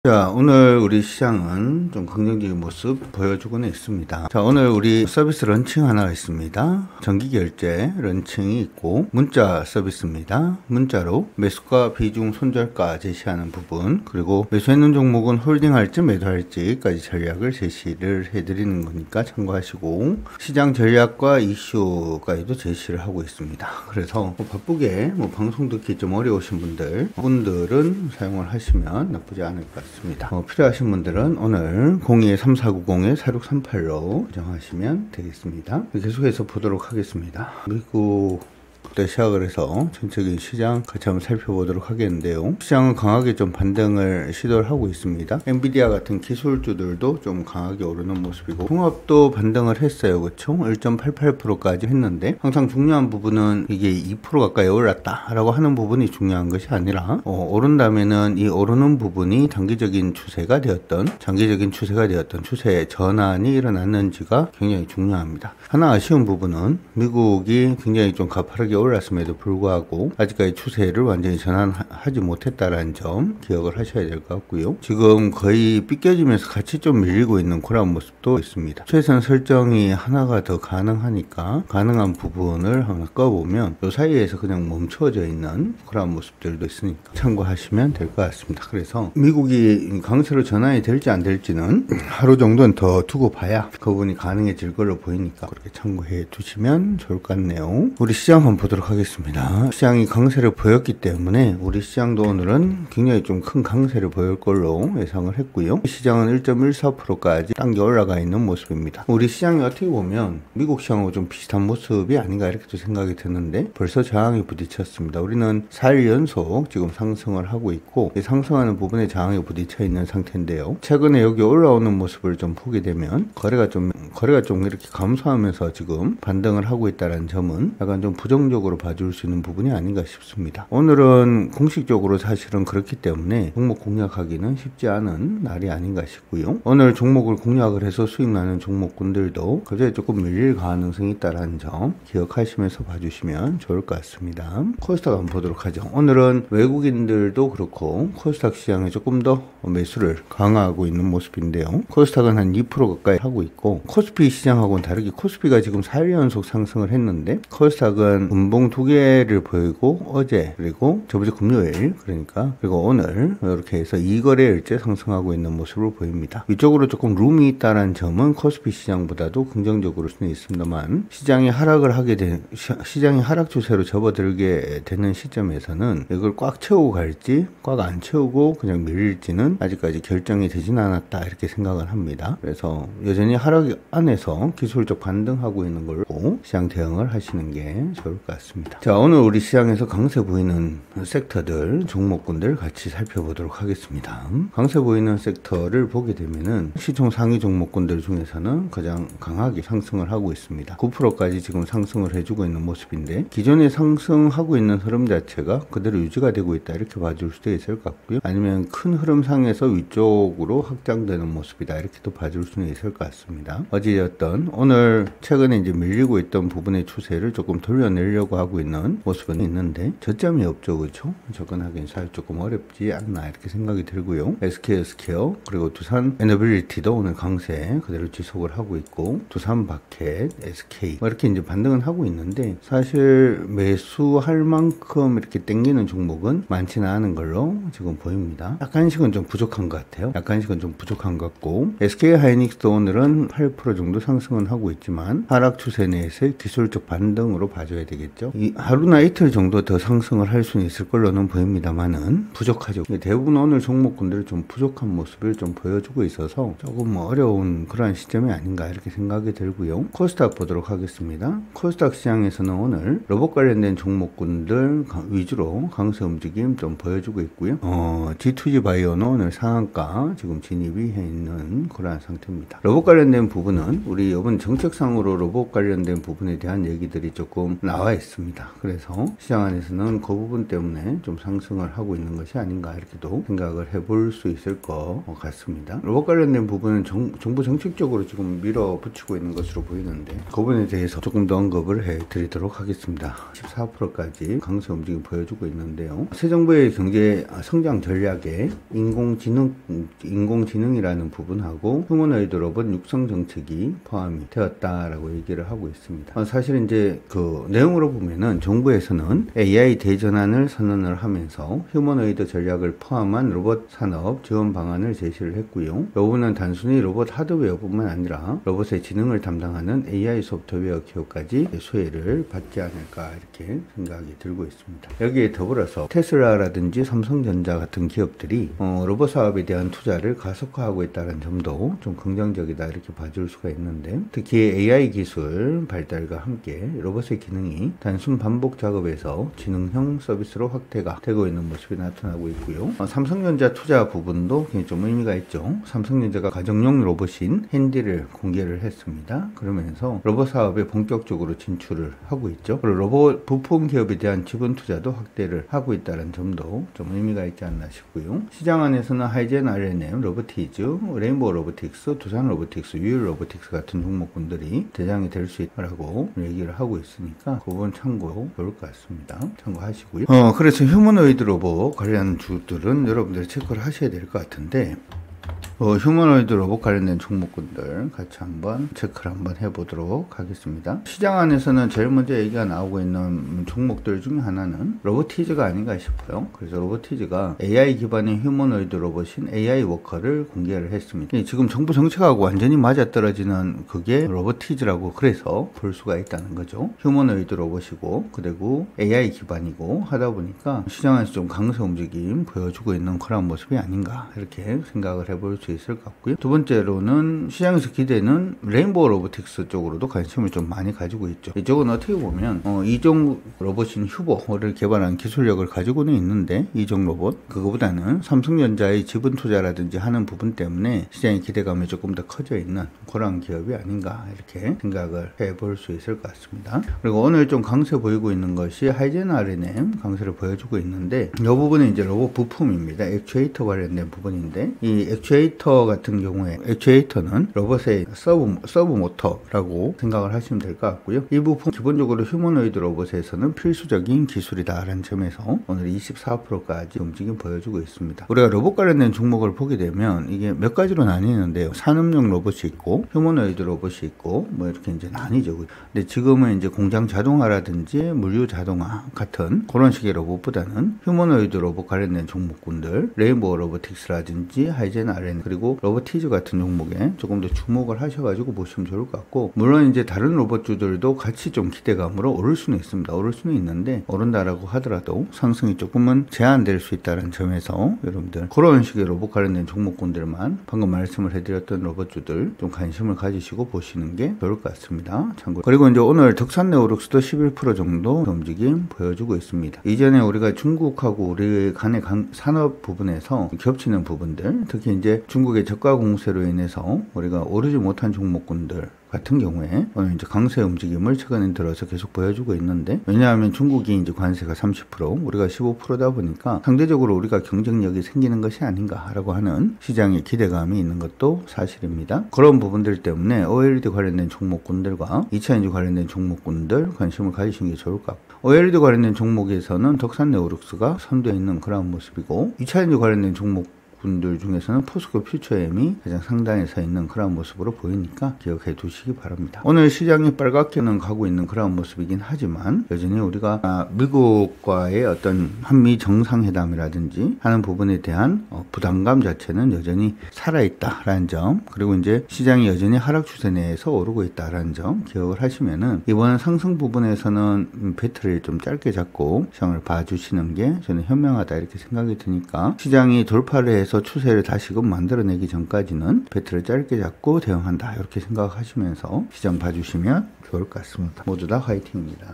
자, 오늘 우리 시장은 좀 긍정적인 모습 보여주고는 있습니다. 자, 오늘 우리 서비스 런칭 하나가 있습니다. 정기결제 런칭이 있고 문자 서비스입니다. 문자로 매수가, 비중, 손절가 제시하는 부분, 그리고 매수했는 종목은 홀딩할지 매도할지까지 전략을 제시를 해드리는 거니까 참고하시고, 시장 전략과 이슈까지도 제시를 하고 있습니다. 그래서 바쁘게 방송 듣기 좀 어려우신 분들은 사용을 하시면 나쁘지 않을 것 같습니다. 필요하신 분들은 오늘 02-3490-4638로 정하시면 되겠습니다. 계속해서 보도록 하겠습니다. 미국 때 시작을 해서 전체적인 시장 같이 한번 살펴보도록 하겠는데요. 시장은 강하게 좀 반등을 시도를 하고 있습니다. 엔비디아 같은 기술주들도 좀 강하게 오르는 모습이고, 통합도 반등을 했어요. 그쵸? 1.88%까지 했는데, 항상 중요한 부분은 이게 2% 가까이 올랐다 라고 하는 부분이 중요한 것이 아니라, 오른다면은 이 오르는 부분이 단기적인 추세가 되었던, 장기적인 추세가 되었던 추세 전환이 일어났는지가 굉장히 중요합니다. 하나 아쉬운 부분은 미국이 굉장히 좀 가파르게 올랐음에도 불구하고 아직까지 추세를 완전히 전환하지 못했다라는 점 기억을 하셔야 될 것 같고요. 지금 거의 삐껴지면서 같이 좀 밀리고 있는 그런 모습도 있습니다. 최선 설정이 하나가 더 가능하니까 가능한 부분을 하나 꺼보면 이 사이에서 그냥 멈춰져 있는 그런 모습들도 있으니까 참고하시면 될 것 같습니다. 그래서 미국이 강세로 전환이 될지 안 될지는 하루 정도는 더 두고 봐야 그 부분이 가능해질 걸로 보이니까 그렇게 참고해 두시면 좋을 것 같네요. 우리 시장 한번 보도록 하겠습니다. 시장이 강세를 보였기 때문에 우리 시장도 오늘은 굉장히 좀 큰 강세를 보일 걸로 예상을 했고요. 시장은 1.14%까지 당겨 올라가 있는 모습입니다. 우리 시장이 어떻게 보면 미국 시장하고 좀 비슷한 모습이 아닌가 이렇게 또 생각이 드는데, 벌써 저항이 부딪혔습니다. 우리는 4일 연속 지금 상승을 하고 있고, 상승하는 부분에 저항이 부딪혀 있는 상태인데요. 최근에 여기 올라오는 모습을 좀 보게 되면 거래가 좀 이렇게 감소하면서 지금 반등을 하고 있다는 점은 약간 좀 부정적으로 봐줄 수 있는 부분이 아닌가 싶습니다. 오늘은 공식적으로 사실은 그렇기 때문에 종목 공략하기는 쉽지 않은 날이 아닌가 싶고요. 오늘 종목을 공략을 해서 수익 나는 종목군들도 그제 조금 밀릴 가능성이 있다는 점 기억하시면서 봐주시면 좋을 것 같습니다. 코스닥 한번 보도록 하죠. 오늘은 외국인들도 그렇고 코스닥 시장에 조금 더 매수를 강화하고 있는 모습인데요. 코스닥은 한 2% 가까이 하고 있고, 코스피 시장하고는 다르게 코스피가 지금 4일 연속 상승을 했는데 코스닥은 음봉 2개를 보이고, 어제 그리고 저번주 금요일 그리고 오늘 이렇게 해서 2거래일째 상승하고 있는 모습을 보입니다. 위쪽으로 조금 룸이 있다는 점은 코스피 시장보다도 긍정적으로 수는 있습니다만, 시장이 하락 추세로 접어들게 되는 시점에서는 이걸 꽉 채우고 갈지 꽉 안 채우고 그냥 밀릴지는 아직까지 결정이 되진 않았다 이렇게 생각을 합니다. 그래서 여전히 하락 안에서 기술적 반등하고 있는 걸로 시장 대응을 하시는 게 좋을 것 같습니다. 자, 오늘 우리 시장에서 강세 보이는 섹터들, 종목군들 같이 살펴보도록 하겠습니다. 강세 보이는 섹터를 보게 되면은 시총 상위 종목군들 중에서는 가장 강하게 상승을 하고 있습니다. 9%까지 지금 상승을 해주고 있는 모습인데, 기존에 상승하고 있는 흐름 자체가 그대로 유지가 되고 있다 이렇게 봐줄 수도 있을 것 같고요. 아니면 큰 흐름상에서 위쪽으로 확장되는 모습이다 이렇게 또 봐줄 수는 있을 것 같습니다. 어찌됐든 오늘 최근에 이제 밀리고 있던 부분의 추세를 조금 돌려내려고 하고 있는 모습은 있는데 저점이 없죠. 그렇죠? 접근하기는 사실 조금 어렵지 않나 이렇게 생각이 들고요. SK헬스케어 그리고 두산 에너빌리티도 오늘 강세 그대로 지속을 하고 있고, 두산 바켓, SK 이렇게 이제 반등은 하고 있는데, 사실 매수할 만큼 이렇게 땡기는 종목은 많지는 않은 걸로 지금 보입니다. 약간씩은 좀 부족한 것 같아요. 약간씩은 좀 부족한 것 같고, SK 하이닉스도 오늘은 8% 정도 상승은 하고 있지만 하락 추세 내에서의 기술적 반등으로 봐줘야 되겠죠. 이 하루나 이틀 정도 더 상승을 할 수는 있을 걸로는 보입니다만은 부족하죠. 대부분 오늘 종목군들이 좀 부족한 모습을 좀 보여주고 있어서 조금 어려운 그런 시점이 아닌가 이렇게 생각이 들고요. 코스닥 보도록 하겠습니다. 코스닥 시장에서는 오늘 로봇 관련된 종목군들 위주로 강세 움직임 좀 보여주고 있고요. G2G 바이오는 오늘 상한가 지금 진입이 해 있는 그러한 상태입니다. 로봇 관련된 부분은 우리 이번 정책상으로 로봇 관련된 부분에 대한 얘기들이 조금 나와 있습니다. 그래서 시장 안에서는 그 부분 때문에 좀 상승을 하고 있는 것이 아닌가 이렇게도 생각을 해볼 수 있을 것 같습니다. 로봇 관련된 부분은 정부 정책적으로 지금 밀어붙이고 있는 것으로 보이는데 그 부분에 대해서 조금 더 언급을 해드리도록 하겠습니다. 14%까지 강세 움직임 보여주고 있는데요. 새 정부의 경제 성장 전략에 인공지능이라는 부분하고 휴머노이드 로봇 육성 정책이 포함이 되었다라고 얘기를 하고 있습니다. 사실 이제 그 내용으로 보면은 정부에서는 AI 대전환을 선언을 하면서 휴머노이드 전략을 포함한 로봇 산업 지원 방안을 제시를 했고요. 이 부분은 단순히 로봇 하드웨어뿐만 아니라 로봇의 지능을 담당하는 AI 소프트웨어 기업까지 수혜를 받지 않을까 이렇게 생각이 들고 있습니다. 여기에 더불어서 테슬라라든지 삼성전자 같은 기업들이 로봇 사업에 대한 투자를 가속화하고 있다는 점도 좀 긍정적이다 이렇게 봐줄 수가 있는데, 특히 AI 기술 발달과 함께 로봇의 기능이 단순 반복 작업에서 지능형 서비스로 확대가 되고 있는 모습이 나타나고 있고요. 삼성전자 투자 부분도 굉장히 좀 의미가 있죠. 삼성전자가 가정용 로봇인 핸디를 공개를 했습니다. 그러면서 로봇 사업에 본격적으로 진출을 하고 있죠. 그리고 로봇 부품 기업에 대한 지분 투자도 확대를 하고 있다는 점도 좀 의미가 있지 않나 싶고요. 시장 안에서는 하이젠 R&M, 로보티즈, 레인보우 로보틱스, 두산 로보틱스, 유일 로보틱스 같은 종목군들이 대장이 될 수 있다고 얘기를 하고 있으니까 그 부분 참고 좋을 것 같습니다. 참고하시고요. 그래서 휴머노이드 로봇 관련 주들은 여러분들이 체크를 하셔야 될 것 같은데, 휴머노이드 로봇 관련된 종목군들 같이 한번 체크를 한번 해보도록 하겠습니다. 시장 안에서는 제일 먼저 얘기가 나오고 있는 종목들 중에 하나는 로보티즈가 아닌가 싶어요. 그래서 로보티즈가 AI 기반의 휴머노이드 로봇인 AI 워커를 공개를 했습니다. 지금 정부 정책하고 완전히 맞아떨어지는 그게 로보티즈라고 그래서 볼 수가 있다는 거죠. 휴머노이드 로봇이고 그리고 AI 기반이고 하다 보니까 시장 안에서 좀 강세 움직임 보여주고 있는 그런 모습이 아닌가 이렇게 생각을 해볼 수 있을 것 같고요. 두 번째로는 시장에서 기대는 레인보우 로보틱스 쪽으로도 관심을 좀 많이 가지고 있죠. 이쪽은 어떻게 보면 이종 로봇인 휴보를 개발한 기술력을 가지고는 있는데, 이종 로봇 그거보다는 삼성전자의 지분 투자라든지 하는 부분 때문에 시장의 기대감이 조금 더 커져 있는 그런 기업이 아닌가 이렇게 생각을 해볼 수 있을 것 같습니다. 그리고 오늘 좀 강세 보이고 있는 것이 하이젠 R&M 강세를 보여주고 있는데, 이 부분은 이제 로봇 부품입니다. 액추에이터 관련된 부분인데, 이 액추에이터 같은 경우에 액추에이터는 로봇의 서브 모터라고 생각을 하시면 될 것 같고요. 이 부분 기본적으로 휴머노이드 로봇에서는 필수적인 기술이다라는 점에서 오늘 24%까지 움직임 보여주고 있습니다. 우리가 로봇 관련된 종목을 보게 되면 이게 몇 가지로 나뉘는데요. 산업용 로봇이 있고 휴머노이드 로봇이 있고 뭐 이렇게 이제 나뉘죠. 근데 지금은 이제 공장 자동화라든지 물류 자동화 같은 그런 식의 로봇보다는 휴머노이드 로봇 관련된 종목군들, 레인보우 로보틱스라든지 하이젠 R&M 그리고 로보티즈 같은 종목에 조금 더 주목을 하셔가지고 보시면 좋을 것 같고, 물론 이제 다른 로봇주들도 같이 좀 기대감으로 오를 수는 있습니다. 오를 수는 있는데 오른다라고 하더라도 상승이 조금은 제한될 수 있다는 점에서 여러분들 그런 식의 로봇 관련된 종목군들만 방금 말씀을 해드렸던 로봇주들 좀 관심을 가지시고 보시는 게 좋을 것 같습니다. 참고. 그리고 이제 오늘 덕산네오룩스도 11% 정도 움직임 보여주고 있습니다. 이전에 우리가 중국하고 우리 간의 산업 부분에서 겹치는 부분들, 특히 이제 중국의 저가 공세로 인해서 우리가 오르지 못한 종목군들 같은 경우에 오늘 이제 강세 움직임을 최근에 들어서 계속 보여주고 있는데, 왜냐하면 중국이 이제 관세가 30%, 우리가 15%다 보니까 상대적으로 우리가 경쟁력이 생기는 것이 아닌가라고 하는 시장의 기대감이 있는 것도 사실입니다. 그런 부분들 때문에 OLED 관련된 종목군들과 2차전지 관련된 종목군들 관심을 가지시는 게 좋을 것 같고, OLED 관련된 종목에서는 덕산네오룩스가 선두에 있는 그런 모습이고, 2차전지 관련된 종목 분들 중에서는 포스코 퓨처엠이 가장 상단에 서 있는 그런 모습으로 보이니까 기억해 두시기 바랍니다. 오늘 시장이 빨갛게는 가고 있는 그런 모습이긴 하지만 여전히 우리가 미국과의 어떤 한미 정상회담이라든지 하는 부분에 대한 부담감 자체는 여전히 살아있다라는 점, 그리고 이제 시장이 여전히 하락 추세 내에서 오르고 있다라는 점 기억을 하시면은 이번 상승 부분에서는 배틀을 좀 짧게 잡고 시장을 봐주시는 게 저는 현명하다 이렇게 생각이 드니까, 시장이 돌파를 해서 추세를 다시금 만들어내기 전까지는 배틀을 짧게 잡고 대응한다 이렇게 생각하시면서 시장 봐주시면 좋을 것 같습니다. 모두 다 화이팅입니다.